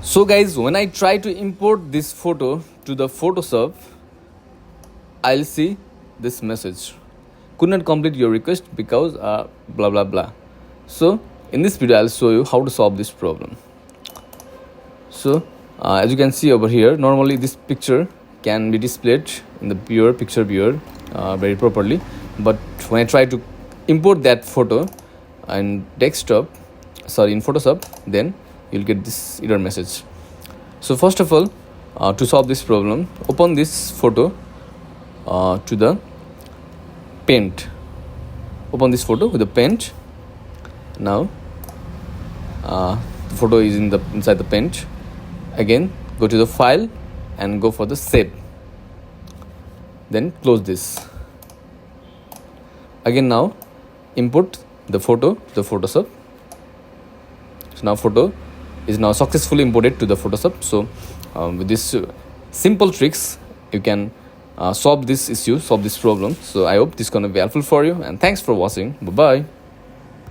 So guys, when I try to import this photo to the Photoshop, I'll see this message. Could not complete your request because blah blah blah. So in this video, I'll show you how to solve this problem. So as you can see over here, normally this picture can be displayed in the picture viewer very properly. But when I try to import that photo in in Photoshop, then you'll get this error message. So first of all, to solve this problem, open this photo to the paint. Open this photo with the paint. Now the photo is inside the paint. Again, go to the file and go for the save. Then close this. Again, now import the photo to the Photoshop. So now photo is now successfully imported to the Photoshop. So with this simple tricks, you can solve this issue, solve this problem. So I hope this is gonna be helpful for you, and thanks for watching. Bye bye.